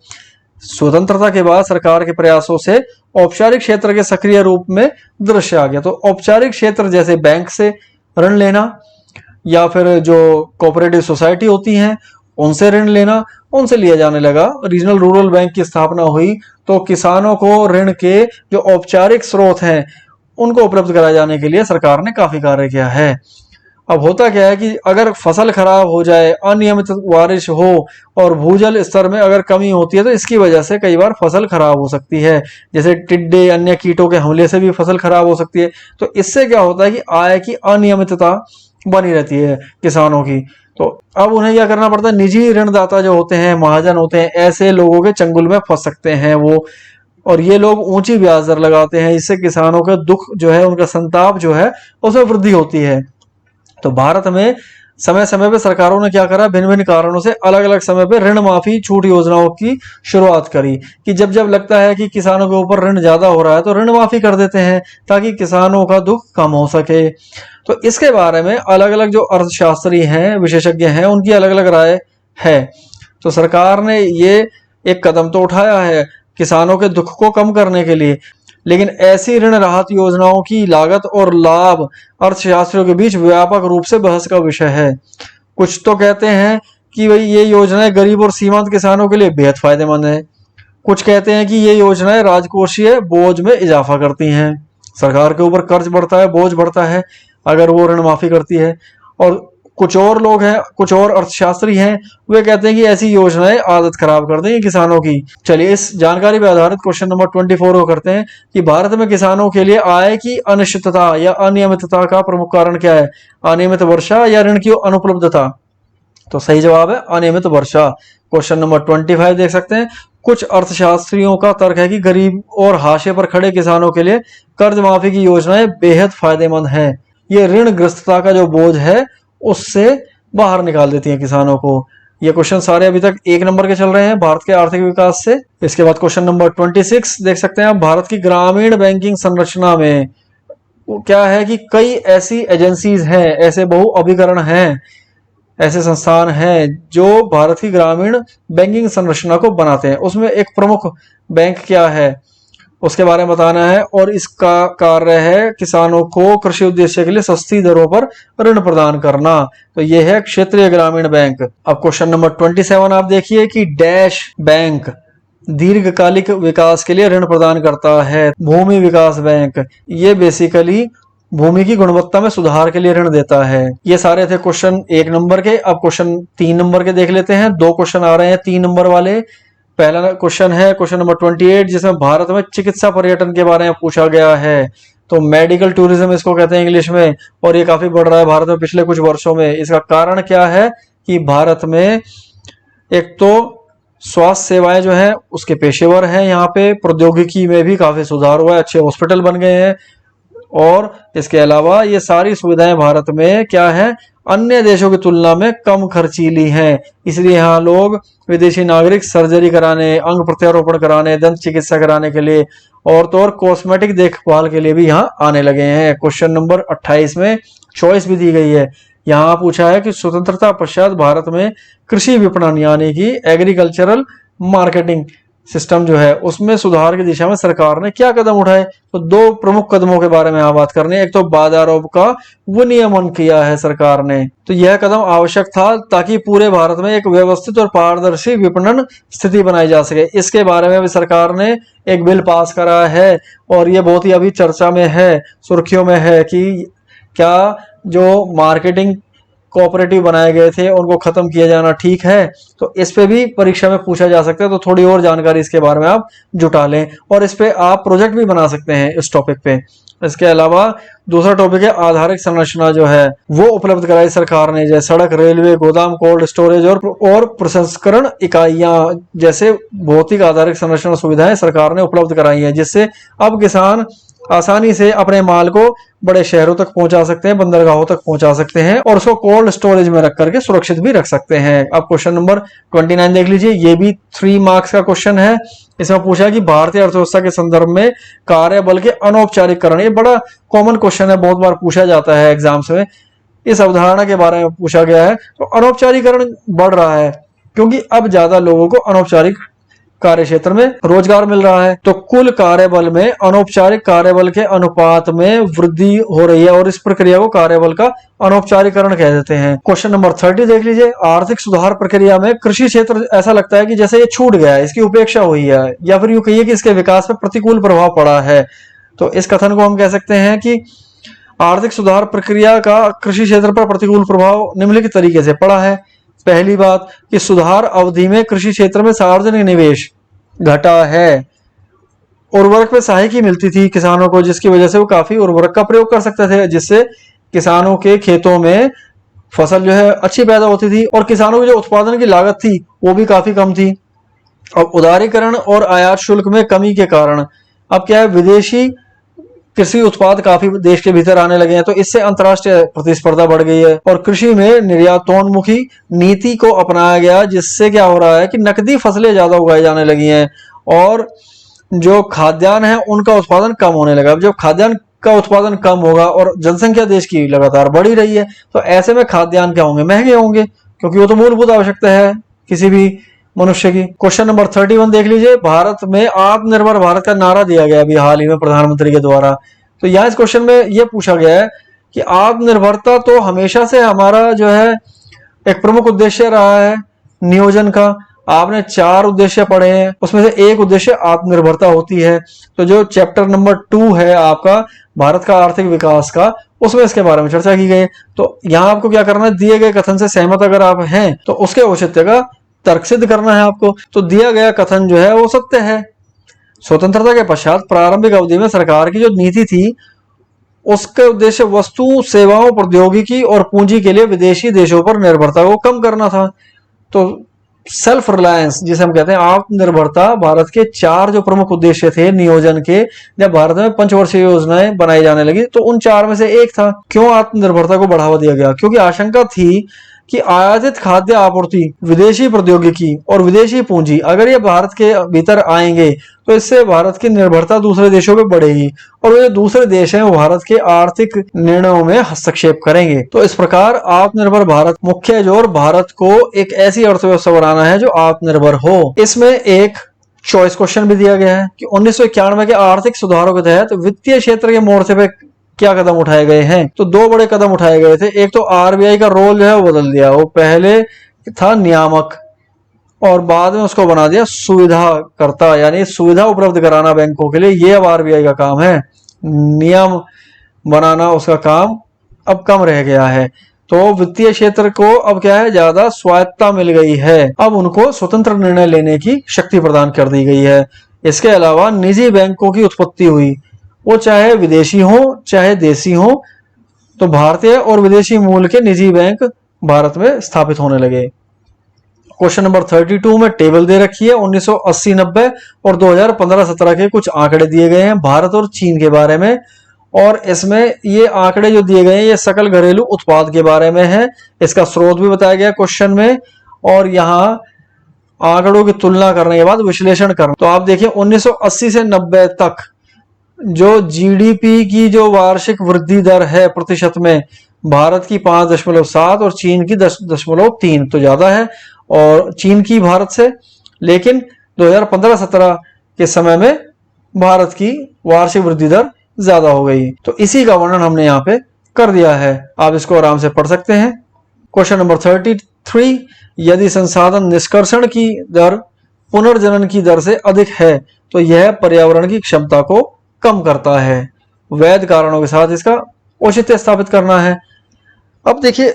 स्वतंत्रता के बाद सरकार के प्रयासों से औपचारिक क्षेत्र के सक्रिय रूप में दृश्य आ गया। तो औपचारिक क्षेत्र जैसे बैंक से ऋण लेना या फिर जो कोऑपरेटिव सोसाइटी होती हैं उनसे ऋण लेना, उनसे लिया जाने लगा। रीजनल रूरल बैंक की स्थापना हुई, तो किसानों को ऋण के जो औपचारिक स्रोत हैं उनको उपलब्ध कराए जाने के लिए सरकार ने काफी कार्य किया है। अब होता क्या है कि अगर फसल खराब हो जाए, अनियमित बारिश हो और भूजल स्तर में अगर कमी होती है, तो इसकी वजह से कई बार फसल खराब हो सकती है। जैसे टिड्डे, अन्य कीटों के हमले से भी फसल खराब हो सकती है। तो इससे क्या होता है कि आय की अनियमितता बनी रहती है किसानों की। तो अब उन्हें क्या करना पड़ता है, निजी ऋणदाता जो होते हैं, महाजन होते हैं, ऐसे लोगों के चंगुल में फंस सकते हैं वो, और ये लोग ऊंची ब्याज दर लगाते हैं। इससे किसानों का दुख जो है, उनका संताप जो है उसमें वृद्धि होती है। तो भारत में समय समय पे सरकारों ने क्या करा, भिन्न भिन्न कारणों से अलग अलग समय पे ऋण माफी छूट योजनाओं की शुरुआत करी कि जब जब लगता है कि किसानों के ऊपर ऋण ज्यादा हो रहा है तो ऋण माफी कर देते हैं ताकि किसानों का दुख कम हो सके। तो इसके बारे में अलग अलग जो अर्थशास्त्री हैं, विशेषज्ञ हैं, उनकी अलग अलग राय है। तो सरकार ने ये एक कदम तो उठाया है किसानों के दुख को कम करने के लिए, लेकिन ऐसी ऋण राहत योजनाओं की लागत और लाभ अर्थशास्त्रियों के बीच व्यापक रूप से बहस का विषय है। कुछ तो कहते हैं कि भाई ये योजनाएं गरीब और सीमांत किसानों के लिए बेहद फायदेमंद है। कुछ कहते हैं कि ये योजनाएं राजकोषीय बोझ में इजाफा करती हैं, सरकार के ऊपर कर्ज बढ़ता है, बोझ बढ़ता है अगर वो ऋण माफी करती है। और कुछ और लोग हैं, कुछ और अर्थशास्त्री हैं, वे कहते हैं कि ऐसी योजनाएं आदत खराब कर देंगी किसानों की। चलिए इस जानकारी पर आधारित क्वेश्चन नंबर 24 को करते हैं कि भारत में किसानों के लिए आय की अनिश्चितता या अनियमितता का प्रमुख कारण क्या है, अनियमित वर्षा या ऋण की अनुपलब्धता। तो सही जवाब है अनियमित वर्षा। क्वेश्चन नंबर 25 देख सकते हैं। कुछ अर्थशास्त्रियों का तर्क है कि गरीब और हाशिए पर खड़े किसानों के लिए कर्ज माफी की योजनाएं बेहद फायदेमंद हैं। ये ऋण ग्रस्तता का जो बोझ है उससे बाहर निकाल देती हैं किसानों को। ये क्वेश्चन सारे अभी तक 1 नंबर के चल रहे हैं भारत के आर्थिक विकास से। इसके बाद क्वेश्चन नंबर 26 देख सकते हैं आप। भारत की ग्रामीण बैंकिंग संरचना में क्या है कि कई ऐसी एजेंसीज हैं, ऐसे बहु अभिकरण हैं, ऐसे संस्थान हैं जो भारत की ग्रामीण बैंकिंग संरचना को बनाते हैं। उसमें एक प्रमुख बैंक क्या है उसके बारे में बताना है, और इसका कार्य है किसानों को कृषि उद्देश्य के लिए सस्ती दरों पर ऋण प्रदान करना। तो यह है क्षेत्रीय ग्रामीण बैंक। अब क्वेश्चन नंबर 27 आप देखिए कि डैश बैंक दीर्घकालिक विकास के लिए ऋण प्रदान करता है। भूमि विकास बैंक ये बेसिकली भूमि की गुणवत्ता में सुधार के लिए ऋण देता है। ये सारे थे क्वेश्चन 1 नंबर के। अब क्वेश्चन 3 नंबर के देख लेते हैं। 2 क्वेश्चन आ रहे हैं 3 नंबर वाले। पहला क्वेश्चन है क्वेश्चन नंबर 28 जिसमें भारत में चिकित्सा पर्यटन के बारे में पूछा गया है। तो मेडिकल टूरिज्म इसको कहते हैं इंग्लिश में, और ये काफी बढ़ रहा है भारत में पिछले कुछ वर्षों में। इसका कारण क्या है कि भारत में एक तो स्वास्थ्य सेवाएं जो है उसके पेशेवर हैं, यहाँ पे प्रौद्योगिकी में भी काफी सुधार हुआ है, अच्छे हॉस्पिटल बन गए हैं, और इसके अलावा ये सारी सुविधाएं भारत में क्या है अन्य देशों की तुलना में कम खर्चीली हैं। इसलिए यहाँ लोग विदेशी नागरिक सर्जरी कराने, अंग प्रत्यारोपण कराने, दंत चिकित्सा कराने के लिए और तो और कॉस्मेटिक देखभाल के लिए भी यहाँ आने लगे हैं। क्वेश्चन नंबर 28 में चॉइस भी दी गई है। यहाँ पूछा है कि स्वतंत्रता पश्चात भारत में कृषि विपणन यानी कि एग्रीकल्चरल मार्केटिंग सिस्टम जो है उसमें सुधार की दिशा में सरकार ने क्या कदम उठाए। तो 2 प्रमुख कदमों के बारे में आप बात करनी है। एक तो बाजारों का विनियमन किया है सरकार ने, तो यह कदम आवश्यक था ताकि पूरे भारत में एक व्यवस्थित और पारदर्शी विपणन स्थिति बनाई जा सके। इसके बारे में भी सरकार ने एक बिल पास करा है और ये बहुत ही अभी चर्चा में है, सुर्खियों में है कि क्या जो मार्केटिंग कोऑपरेटिव बनाए गए थे उनको खत्म किया जाना ठीक है। तो इस पे भी परीक्षा में पूछा जा सकता है, तो थोड़ी और जानकारी इसके बारे में आप जुटा लें और इस पे आप प्रोजेक्ट भी बना सकते हैं इस टॉपिक पे। इसके अलावा दूसरा टॉपिक है आधारिक संरचना जो है वो उपलब्ध कराई सरकार ने, जैसे सड़क, रेलवे, गोदाम, कोल्ड स्टोरेज और प्रसंस्करण इकाइयां जैसे भौतिक आधारिक संरचना सुविधाएं सरकार ने उपलब्ध कराई है, जिससे अब किसान आसानी से अपने माल को बड़े शहरों तक पहुंचा सकते हैं, बंदरगाहों तक पहुंचा सकते हैं और उसको कोल्ड स्टोरेज में रख करके सुरक्षित भी रख सकते हैं। अब क्वेश्चन नंबर 29 देख लीजिए, ये भी 3 मार्क्स का क्वेश्चन है। इसमें पूछा कि भारतीय अर्थव्यवस्था के संदर्भ में कार्यबल के अनौपचारिकरण, ये बड़ा कॉमन क्वेश्चन है, बहुत बार पूछा जाता है एग्जाम्स में। इस अवधारणा के बारे में पूछा गया है। तो अनौपचारिकरण बढ़ रहा है क्योंकि अब ज्यादा लोगों को अनौपचारिक कार्य क्षेत्र में रोजगार मिल रहा है, तो कुल कार्यबल में अनौपचारिक कार्यबल के अनुपात में वृद्धि हो रही है और इस प्रक्रिया को कार्यबल का अनौपचारिकरण कह देते हैं। क्वेश्चन नंबर 30 देख लीजिए, आर्थिक सुधार प्रक्रिया में कृषि क्षेत्र ऐसा लगता है कि जैसे ये छूट गया है, इसकी उपेक्षा हुई है, या फिर यूं कहिए कि इसके विकास पर प्रतिकूल प्रभाव पड़ा है। तो इस कथन को हम कह सकते हैं कि आर्थिक सुधार प्रक्रिया का कृषि क्षेत्र पर प्रतिकूल प्रभाव निम्नलिखित तरीके से पड़ा है। पहली बात कि सुधार अवधि में कृषि क्षेत्र में सार्वजनिक निवेश घटा है। उर्वरक में सहायता मिलती थी किसानों को, जिसकी वजह से वो काफी उर्वरक का प्रयोग कर सकते थे, जिससे किसानों के खेतों में फसल जो है अच्छी पैदा होती थी और किसानों की जो उत्पादन की लागत थी वो भी काफी कम थी। अब उदारीकरण और आयात शुल्क में कमी के कारण अब क्या है, विदेशी कृषि उत्पाद काफी देश के भीतर आने लगे हैं, तो इससे अंतर्राष्ट्रीय प्रतिस्पर्धा बढ़ गई है और कृषि में निर्यातोन्मुखी नीति को अपनाया गया, जिससे क्या हो रहा है कि नकदी फसलें ज्यादा उगाई जाने लगी हैं और जो खाद्यान्न है उनका उत्पादन कम होने लगा। अब जब खाद्यान्न का उत्पादन कम होगा और जनसंख्या देश की लगातार बढ़ी रही है, तो ऐसे में खाद्यान्न क्या होंगे, महंगे होंगे, क्योंकि वो तो मूलभूत आवश्यकता है किसी भी मनुष्य की। क्वेश्चन नंबर 31 देख लीजिए। भारत में आत्मनिर्भर भारत का नारा दिया गया अभी हाल ही में प्रधानमंत्री के द्वारा। तो यहाँ इस क्वेश्चन में यह पूछा गया है कि आत्मनिर्भरता तो हमेशा से हमारा जो है एक प्रमुख उद्देश्य रहा है नियोजन का। आपने 4 उद्देश्य पढ़े हैं, उसमें से एक उद्देश्य आत्मनिर्भरता होती है। तो जो चैप्टर नंबर 2 है आपका भारत का आर्थिक विकास का, उसमें इसके बारे में चर्चा की गई। तो यहाँ आपको क्या करना है, दिए गए कथन से सहमत अगर आप हैं तो उसके औचित्य का तर्क सिद्ध करना है आपको। तो दिया गया कथन जो है वो सत्य है। स्वतंत्रता के पश्चात प्रारंभिक अवधि में सरकार की जो नीति थी उसके उद्देश्य वस्तु, सेवाओं, प्रौद्योगिकी और पूंजी के लिए विदेशी देशों पर निर्भरता को कम करना था। तो सेल्फ रिलायंस जिसे हम कहते हैं आत्मनिर्भरता, भारत के 4 जो प्रमुख उद्देश्य थे नियोजन के, जब भारत में पंचवर्षीय योजनाएं बनाई जाने लगी तो उन 4 में से एक था। क्यों आत्मनिर्भरता को बढ़ावा दिया गया? क्योंकि आशंका थी कि आयातित खाद्य आपूर्ति, विदेशी प्रौद्योगिकी और विदेशी पूंजी अगर ये भारत के भीतर आएंगे तो इससे भारत की निर्भरता दूसरे देशों पे बढ़ेगी और ये दूसरे देश हैं वो भारत के आर्थिक निर्णयों में हस्तक्षेप करेंगे। तो इस प्रकार आत्मनिर्भर भारत मुख्य जोर भारत को एक ऐसी अर्थव्यवस्था बनाना है जो आत्मनिर्भर हो। इसमें एक चॉइस क्वेश्चन भी दिया गया है कि 1991 के आर्थिक सुधारों के तहत वित्तीय क्षेत्र के मोर्चे पे क्या कदम उठाए गए हैं। तो 2 बड़े कदम उठाए गए थे। एक तो आरबीआई का रोल जो है वो बदल दिया। वो पहले था नियामक और बाद में उसको बना दिया सुविधा करता, यानी सुविधा उपलब्ध कराना बैंकों के लिए। ये अब आरबीआई का काम है, नियम बनाना उसका काम अब कम रह गया है। तो वित्तीय क्षेत्र को अब क्या है, ज्यादा स्वायत्तता मिल गई है। अब उनको स्वतंत्र निर्णय लेने की शक्ति प्रदान कर दी गई है। इसके अलावा निजी बैंकों की उत्पत्ति हुई, वो चाहे विदेशी हो चाहे देसी हो। तो भारतीय और विदेशी मूल के निजी बैंक भारत में स्थापित होने लगे। क्वेश्चन नंबर 32 में टेबल दे रखी है 1980-90 और 2015-17 के कुछ आंकड़े दिए गए हैं भारत और चीन के बारे में। और इसमें ये आंकड़े जो दिए गए हैं ये सकल घरेलू उत्पाद के बारे में है। इसका स्रोत भी बताया गया क्वेश्चन में और यहाँ आंकड़ों की तुलना करने के बाद विश्लेषण करना। तो आप देखिए 1980 से 90 तक जो जीडीपी की जो वार्षिक वृद्धि दर है प्रतिशत में, भारत की 5.7 और चीन की 10.3, तो ज्यादा है और चीन की भारत से। लेकिन 2015-17 के समय में भारत की वार्षिक वृद्धि दर ज्यादा हो गई। तो इसी का वर्णन हमने यहाँ पे कर दिया है, आप इसको आराम से पढ़ सकते हैं। क्वेश्चन नंबर 33, यदि संसाधन निष्कर्षण की दर पुनर्जनन की दर से अधिक है तो यह पर्यावरण की क्षमता को कम करता है। वैध कारणों के साथ इसका औचित्य स्थापित करना है। अब देखिए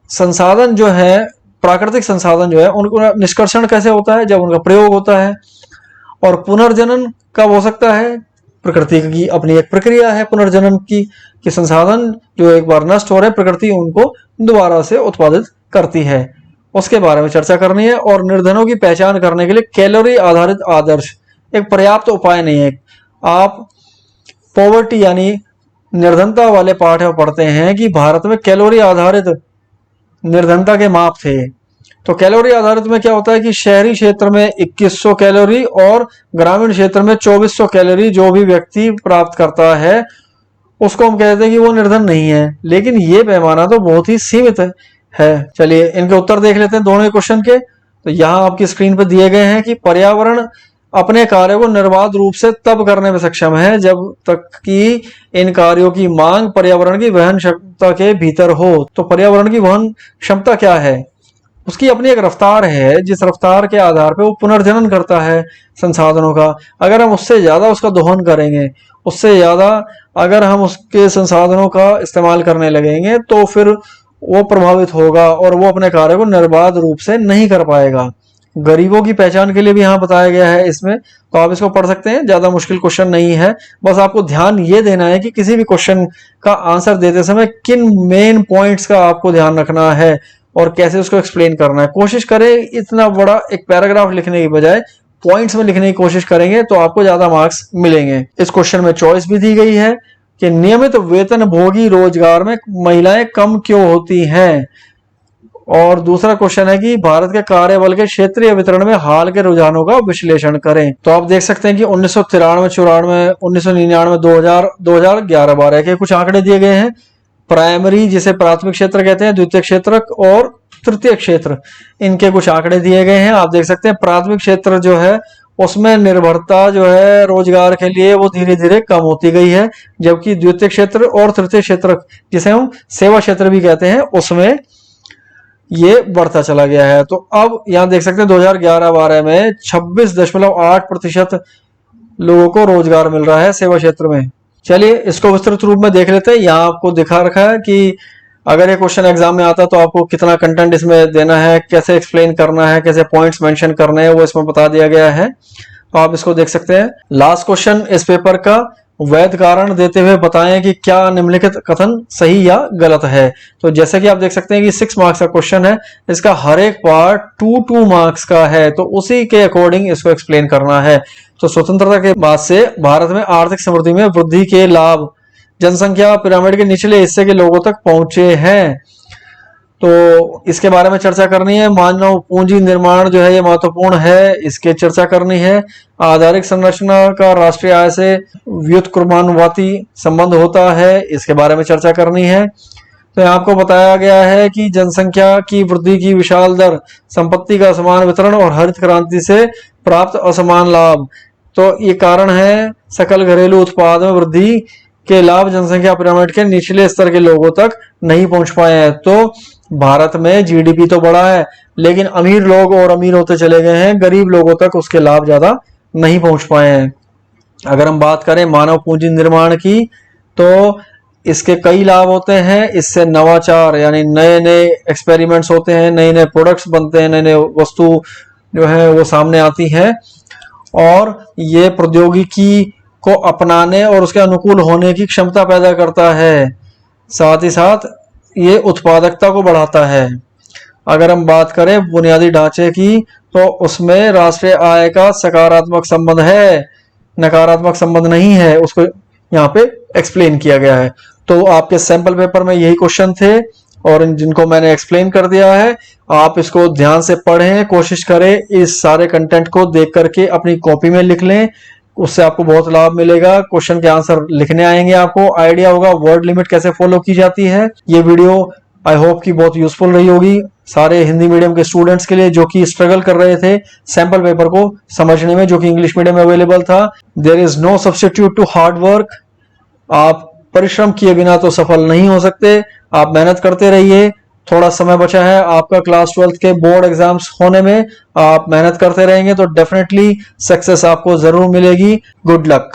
संसाधन जो है, प्राकृतिक संसाधन जो है, उनका निष्कर्षण कैसे होता है, जब उनका प्रयोग होता है। और पुनर्जनन कब हो सकता है? प्रकृति की अपनी एक प्रक्रिया है पुनर्जनन की, कि संसाधन जो एक बार नष्ट हो रहे हैं प्रकृति उनको दोबारा से उत्पादित करती है। उसके बारे में चर्चा करनी है। और निर्धनों की पहचान करने के लिए कैलोरी आधारित आदर्श एक पर्याप्त उपाय नहीं है। आप पॉवर्टी यानी निर्धनता वाले पाठ में पढ़ते हैं कि भारत में कैलोरी आधारित निर्धनता के माप थे। तो कैलोरी आधारित में क्या होता है कि शहरी क्षेत्र में 2100 कैलोरी और ग्रामीण क्षेत्र में 2400 कैलोरी जो भी व्यक्ति प्राप्त करता है उसको हम कहते हैं कि वो निर्धन नहीं है। लेकिन ये पैमाना तो बहुत ही सीमित है। चलिए इनके उत्तर देख लेते हैं दोनों क्वेश्चन के। तो यहाँ आपकी स्क्रीन पर दिए गए हैं कि पर्यावरण अपने कार्यों को निर्बाध रूप से तब करने में सक्षम है जब तक कि इन कार्यों की मांग पर्यावरण की वहन क्षमता के भीतर हो। तो पर्यावरण की वहन क्षमता क्या है? उसकी अपनी एक रफ्तार है, जिस रफ्तार के आधार पे वो पुनर्जनन करता है संसाधनों का। अगर हम उससे ज्यादा उसका दोहन करेंगे, उससे ज्यादा अगर हम उसके संसाधनों का इस्तेमाल करने लगेंगे तो फिर वो प्रभावित होगा और वो अपने कार्य को निर्बाध रूप से नहीं कर पाएगा। गरीबों की पहचान के लिए भी यहाँ बताया गया है इसमें, तो आप इसको पढ़ सकते हैं। ज्यादा मुश्किल क्वेश्चन नहीं है, बस आपको ध्यान ये देना है कि किसी भी क्वेश्चन का आंसर देते समय किन मेन पॉइंट्स का आपको ध्यान रखना है और कैसे उसको एक्सप्लेन करना है। कोशिश करें इतना बड़ा एक पैराग्राफ लिखने की बजाय पॉइंट्स में लिखने की कोशिश करेंगे तो आपको ज्यादा मार्क्स मिलेंगे। इस क्वेश्चन में चॉइस भी दी गई है कि नियमित वेतन भोगी रोजगार में महिलाएं कम क्यों होती हैं। और दूसरा क्वेश्चन है कि भारत के कार्यबल के क्षेत्रीय वितरण में हाल के रुझानों का विश्लेषण करें। तो आप देख सकते हैं कि 1993, 94, 1999, 2000, 2011, 12 के कुछ आंकड़े दिए गए हैं। प्राइमरी जिसे प्राथमिक क्षेत्र कहते हैं, द्वितीय क्षेत्र और तृतीय क्षेत्र, इनके कुछ आंकड़े दिए गए हैं। आप देख सकते हैं प्राथमिक क्षेत्र जो है उसमें निर्भरता जो है रोजगार के लिए वो धीरे धीरे कम होती गई है, जबकि द्वितीय क्षेत्र और तृतीय क्षेत्र जिसे हम सेवा क्षेत्र भी कहते हैं उसमें ये बढ़ता चला गया है। तो अब यहां देख सकते हैं 2011-12 में 26.8% लोगों को रोजगार मिल रहा है सेवा क्षेत्र में। चलिए इसको विस्तृत रूप में देख लेते हैं। यहाँ आपको दिखा रखा है कि अगर ये क्वेश्चन एग्जाम में आता तो आपको कितना कंटेंट इसमें देना है, कैसे एक्सप्लेन करना है, कैसे पॉइंट्स मेंशन करने हैं, वो इसमें बता दिया गया है। तो आप इसको देख सकते हैं। लास्ट क्वेश्चन इस पेपर का, वैध कारण देते हुए बताएं कि क्या निम्नलिखित कथन सही या गलत है। तो जैसे कि आप देख सकते हैं कि 6 मार्क्स का क्वेश्चन है, इसका हर एक पार्ट 2 मार्क्स का है, तो उसी के अकॉर्डिंग इसको एक्सप्लेन करना है। तो स्वतंत्रता के बाद से भारत में आर्थिक समृद्धि में वृद्धि के लाभ जनसंख्या पिरामिड के निचले हिस्से के लोगों तक पहुंचे हैं। तो इसके बारे में चर्चा करनी है। मानव पूंजी निर्माण जो है ये महत्वपूर्ण है, इसके चर्चा करनी है। आधारिक संरचना का राष्ट्रीय आय से व्युत्क्रमानुपाती संबंध होता है, इसके बारे में चर्चा करनी है। तो यहाँ आपको बताया गया है कि जनसंख्या की वृद्धि की विशाल दर, संपत्ति का असमान वितरण और हरित क्रांति से प्राप्त असमान लाभ, तो ये कारण है सकल घरेलू उत्पाद में वृद्धि के लाभ जनसंख्या पिरामिड के निचले स्तर के लोगों तक नहीं पहुंच पाए हैं। तो भारत में जीडीपी तो बढ़ा है लेकिन अमीर लोग और अमीर होते चले गए हैं, गरीब लोगों तक उसके लाभ ज्यादा नहीं पहुंच पाए हैं। अगर हम बात करें मानव पूंजी निर्माण की तो इसके कई लाभ होते हैं। इससे नवाचार यानी नए नए एक्सपेरिमेंट्स होते हैं, नए नए प्रोडक्ट्स बनते हैं, नए नए वस्तु जो है वो सामने आती है और ये प्रौद्योगिकी को अपनाने और उसके अनुकूल होने की क्षमता पैदा करता है। साथ ही साथ ये उत्पादकता को बढ़ाता है। अगर हम बात करें बुनियादी ढांचे की तो उसमें राष्ट्रीय आय का सकारात्मक संबंध है, नकारात्मक संबंध नहीं है, उसको यहाँ पे एक्सप्लेन किया गया है। तो आपके सैंपल पेपर में यही क्वेश्चन थे और जिनको मैंने एक्सप्लेन कर दिया है। आप इसको ध्यान से पढ़ें, कोशिश करें इस सारे कंटेंट को देख करके अपनी कॉपी में लिख लें, उससे आपको बहुत लाभ मिलेगा। क्वेश्चन के आंसर लिखने आएंगे, आपको आइडिया होगा वर्ड लिमिट कैसे फॉलो की जाती है। ये वीडियो आई होप कि बहुत यूजफुल रही होगी सारे हिंदी मीडियम के स्टूडेंट्स के लिए जो कि स्ट्रगल कर रहे थे सैंपल पेपर को समझने में, जो कि इंग्लिश मीडियम में अवेलेबल था। There is no substitute to hard work. आप परिश्रम किए बिना तो सफल नहीं हो सकते। आप मेहनत करते रहिए। थोड़ा समय बचा है आपका क्लास 12th के बोर्ड एग्जाम्स होने में, आप मेहनत करते रहेंगे तो डेफिनेटली सक्सेस आपको जरूर मिलेगी। Good luck.